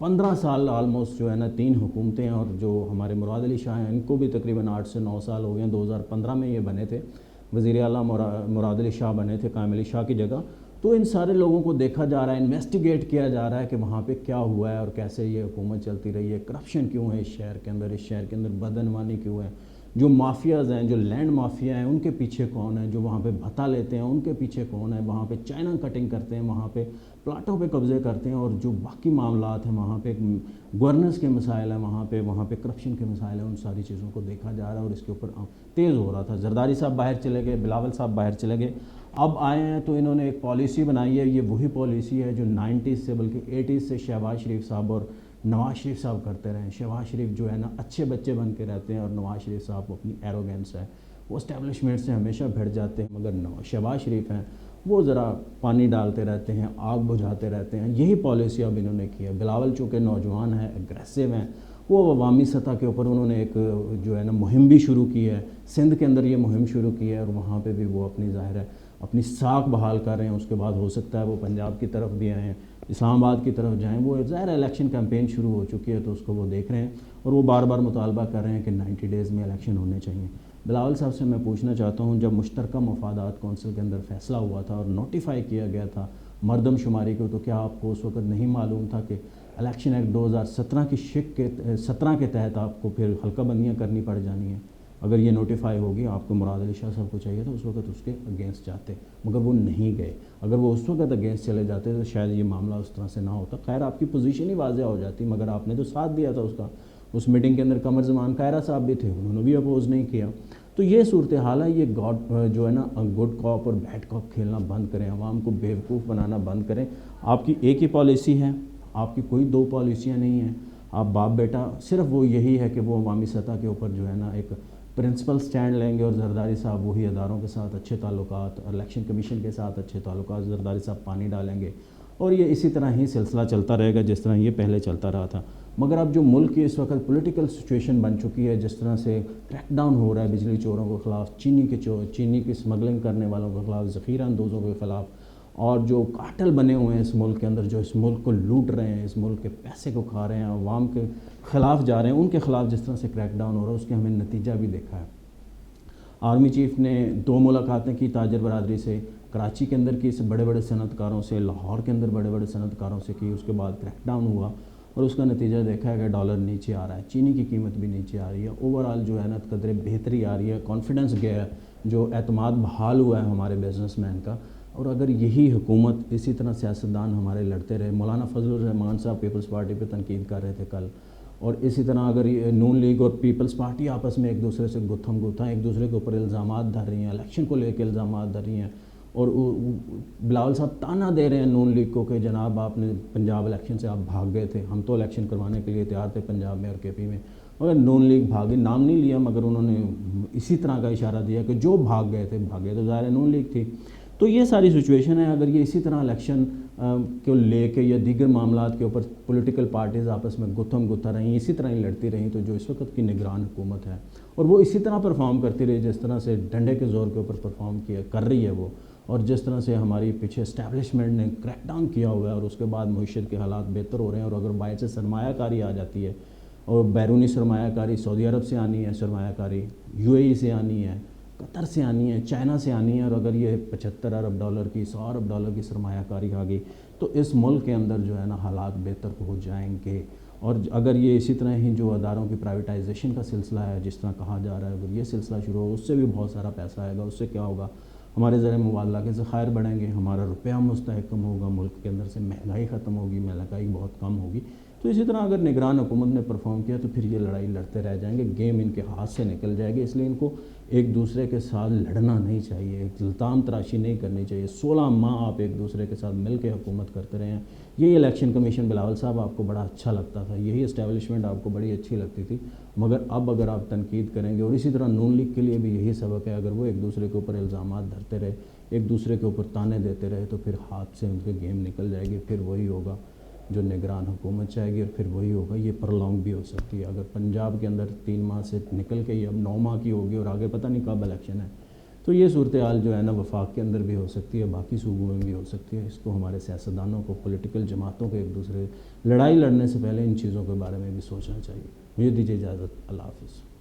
15 سال آلموسٹ جو ہے نا 3 حکومتیں، اور جو ہمارے مراد علی شاہ ہیں ان کو بھی تقریباً 8 سے 9 سال ہو گئے ہیں، 2015 میں یہ بنے تھے، وزیر اعلیٰ مراد علی شاہ بنے تھے قائم علی شاہ کی جگہ۔ تو ان سارے لوگوں کو دیکھا جا رہا ہے، انویسٹیگیٹ کیا جا رہا ہے کہ وہاں پہ کیا ہوا ہے اور کیسے یہ حکومت چلتی رہی ہے، کرپشن کیوں ہے اس شہر کے اندر بدعنوانی کیوں ہے، جو مافیاز ہیں، جو لینڈ مافیا ہیں ان کے پیچھے کون ہے، جو وہاں پہ بھتا لیتے ہیں ان کے پیچھے کون ہے، وہاں پہ چائنا کٹنگ کرتے ہیں، وہاں پہ پلاٹوں پہ قبضے کرتے ہیں، اور جو باقی معاملات ہیں وہاں پہ گورننس کے مسائل ہیں، وہاں پہ کرپشن کے مسائل ہیں، ان ساری چیزوں کو دیکھا جا رہا ہے اور اس کے اوپر تیز ہو رہا تھا۔ زرداری صاحب باہر چلے گئے، بلاول صاحب باہر چلے گئے، اب آئے ہیں تو انہوں نے ایک پالیسی بنائی ہے، یہ وہی پالیسی ہے جو 90s سے بلکہ 80s سے شہباز شریف صاحب اور نواز شریف صاحب کرتے رہے ہیں۔ شہباز شریف جو ہے نا اچھے بچے بن کے رہتے ہیں، اور نواز شریف صاحب اپنی ایروگینس ہے، وہ اسٹیبلشمنٹ سے ہمیشہ بھڑ جاتے ہیں، مگر شہباز شریف ہیں وہ ذرا پانی ڈالتے رہتے ہیں، آگ بجھاتے رہتے ہیں۔ یہی پالیسی اب انہوں نے کی ہے۔ بلاول چونکہ نوجوان ہیں، اگریسو ہیں، وہ عوامی سطح کے اوپر انہوں نے ایک جو ہے نا مہم بھی شروع کی ہے، سندھ کے اندر یہ مہم شروع کی ہے، اور وہاں پہ بھی وہ اپنی ظاہر ہے اپنی ساکھ بحال کر رہے ہیں۔ اس کے بعد ہو سکتا ہے وہ پنجاب کی طرف بھی آئیں، اسلام آباد کی طرف جائیں، وہ ظاہر الیکشن کیمپین شروع ہو چکی ہے تو اس کو وہ دیکھ رہے ہیں، اور وہ بار بار مطالبہ کر رہے ہیں کہ 90 ڈیز میں الیکشن ہونے چاہیے۔ بلاول صاحب سے میں پوچھنا چاہتا ہوں، جب مشترکہ مفادات کونسل کے اندر فیصلہ ہوا تھا اور نوٹیفائی کیا گیا تھا مردم شماری کو، تو کیا آپ کو اس وقت نہیں معلوم تھا کہ الیکشن ایکٹ 2017 کی شق کے 17 کے تحت آپ کو پھر حلقہ بندیاں کرنی پڑ جانی ہیں؟ اگر یہ نوٹیفائی ہوگی، آپ کو مراد علی شاہ صاحب کو چاہیے تو اس وقت اس کے اگینسٹ جاتے، مگر وہ نہیں گئے۔ اگر وہ اس وقت اگینسٹ چلے جاتے تو شاید یہ معاملہ اس طرح سے نہ ہوتا۔ خیر آپ کی پوزیشن ہی واضح ہو جاتی، مگر آپ نے تو ساتھ دیا تھا اس کا۔ اس میٹنگ کے اندر قمر زمان قاہرہ صاحب بھی تھے، انہوں نے بھی اپوز نہیں کیا۔ تو یہ صورتحال ہے، یہ جو ہے نا گڈ کاپ اور بیڈ کاپ کھیلنا بند کریں، عوام کو بیوقوف بنانا بند کریں۔ آپ کی ایک ہی پالیسی ہے، آپ کی کوئی 2 پالیسیاں نہیں ہیں۔ آپ باپ بیٹا صرف وہ یہی ہے کہ وہ عوامی سطح کے اوپر جو ہے نا ایک پرنسپل سٹینڈ لیں گے، اور زرداری صاحب وہی اداروں کے ساتھ اچھے تعلقات، الیکشن کمیشن کے ساتھ اچھے تعلقات، زرداری صاحب پانی ڈالیں گے، اور یہ اسی طرح ہی سلسلہ چلتا رہے گا جس طرح یہ پہلے چلتا رہا تھا۔ مگر اب جو ملک کی اس وقت پولیٹیکل سچویشن بن چکی ہے، جس طرح سے کریک ڈاؤن ہو رہا ہے بجلی چوروں کے خلاف، چینی کی اسمگلنگ کرنے والوں کے خلاف، ذخیرہ اندوزوں کے خلاف، اور جو کارٹل بنے ہوئے ہیں اس ملک کے اندر، جو اس ملک کو لوٹ رہے ہیں، اس ملک کے پیسے کو کھا رہے ہیں، عوام کے خلاف جا رہے ہیں، ان کے خلاف جس طرح سے کریک ڈاؤن ہو رہا ہے، اس کے ہمیں نتیجہ بھی دیکھا ہے۔ آرمی چیف نے 2 ملاقاتیں کی تاجر برادری سے، کراچی کے اندر کی بڑے بڑے صنعت کاروں سے، لاہور کے اندر بڑے بڑے صنعت کاروں سے کی، اس کے بعد کریک ڈاؤن ہوا، اور اس کا نتیجہ دیکھا ہے کہ ڈالر نیچے آ رہا ہے، چینی کی قیمت بھی نیچے آ رہی ہے، اوورآل جو ہے نا قدرے بہتری آ رہی ہے، کانفیڈنس گیا ہے، جو اعتماد بحال ہوا ہے ہمارے بزنس مین کا۔ اور اگر یہی حکومت، اسی طرح سیاستدان ہمارے لڑتے رہے، مولانا فضل الرحمان صاحب پیپلز پارٹی پہ تنقید کر رہے تھے کل، اور اسی طرح اگر یہ نون لیگ اور پیپلز پارٹی آپس میں ایک دوسرے سے گتھم گتھا، ایک دوسرے کے اوپر الزامات دھر رہی ہیں، الیکشن کو لے کے الزامات دھر رہی ہیں، اور بلاول صاحب تانا دے رہے ہیں نون لیگ کو کہ جناب آپ نے پنجاب الیکشن سے آپ بھاگ گئے تھے، ہم تو الیکشن کروانے کے لیے تیار تھے پنجاب میں اور کے پی میں، مگر نون لیگ بھاگی، نام نہیں لیا مگر انہوں نے اسی طرح کا اشارہ دیا کہ جو بھاگے تو ظاہر نون لیگ تھی۔ تو یہ ساری سچویشن ہے، اگر یہ اسی طرح الیکشن کو لے کے یا دیگر معاملات کے اوپر پولیٹیکل پارٹیز آپس میں گتھم گتھا رہیں، اسی طرح ہی لڑتی رہیں، تو جو اس وقت کی نگران حکومت ہے اور وہ اسی طرح پرفارم کرتی رہی جس طرح سے ڈنڈے کے زور کے اوپر پرفارم کر رہی ہے وہ، اور جس طرح سے ہماری پیچھے اسٹیبلشمنٹ نے کریک ڈاؤن کیا ہوا ہے، اور اس کے بعد معیشت کے حالات بہتر ہو رہے ہیں، اور اگر باعث سرمایہ کاری آ جاتی ہے، اور بیرونی سرمایہ کاری سعودی عرب سے آنی ہے، سرمایہ کاری UAE سے آنی ہے، قطر سے آنی ہے، چائنا سے آنی ہے، اور اگر یہ 75 ارب ڈالر کی 100 ارب ڈالر کی سرمایہ کاری آ گئی تو اس ملک کے اندر جو ہے نا حالات بہتر ہو جائیں گے۔ اور اگر یہ اسی طرح ہی جو اداروں کی پرائیویٹائزیشن کا سلسلہ ہے جس طرح کہا جا رہا ہے، اگر یہ سلسلہ شروع ہو، اس سے بھی بہت سارا پیسہ آئے گا، اس سے کیا ہوگا، ہمارے زر مبادلہ کے ذخائر بڑھیں گے، ہمارا روپیہ مستحکم ہوگا، ملک کے اندر سے مہنگائی ختم ہوگی، مہنگائی بہت کم ہوگی۔ تو اسی طرح اگر نگران حکومت نے پرفارم کیا تو پھر یہ لڑائی لڑتے رہ جائیں گے، گیم ان کے ہاتھ سے نکل جائے گی، اس لیے ان کو ایک دوسرے کے ساتھ لڑنا نہیں چاہیے، ایک الزام تراشی نہیں کرنی چاہیے۔ 16 ماہ آپ ایک دوسرے کے ساتھ مل کے حکومت کرتے رہے ہیں، یہی الیکشن کمیشن بلاول صاحب آپ کو بڑا اچھا لگتا تھا، یہی اسٹیبلشمنٹ آپ کو بڑی اچھی لگتی تھی، مگر اب اگر آپ تنقید کریں گے، اور اسی طرح نون لیگ کے لیے بھی یہی سبق ہے، اگر وہ ایک دوسرے کے اوپر الزامات دھرتے رہے، ایک دوسرے کے اوپر تانے دیتے رہے، تو پھر ہاتھ سے ان کے گیم نکل جائے گی، پھر وہی ہوگا جو نگران حکومت چاہے گی، اور پھر وہی ہوگا، یہ پرلونگ بھی ہو سکتی ہے۔ اگر پنجاب کے اندر 3 ماہ سے نکل کے یہ اب 9 ماہ کی ہوگی، اور آگے پتہ نہیں کب الیکشن ہے، تو یہ صورتحال جو ہے نا وفاق کے اندر بھی ہو سکتی ہے، باقی صوبوں میں بھی ہو سکتی ہے. اس کو ہمارے سیاستدانوں کو، پولیٹیکل جماعتوں کو ایک دوسرے لڑائی لڑنے سے پہلے ان چیزوں کے بارے میں بھی سوچنا چاہیے. مجھے دیجیے اجازت. اللہ حافظ.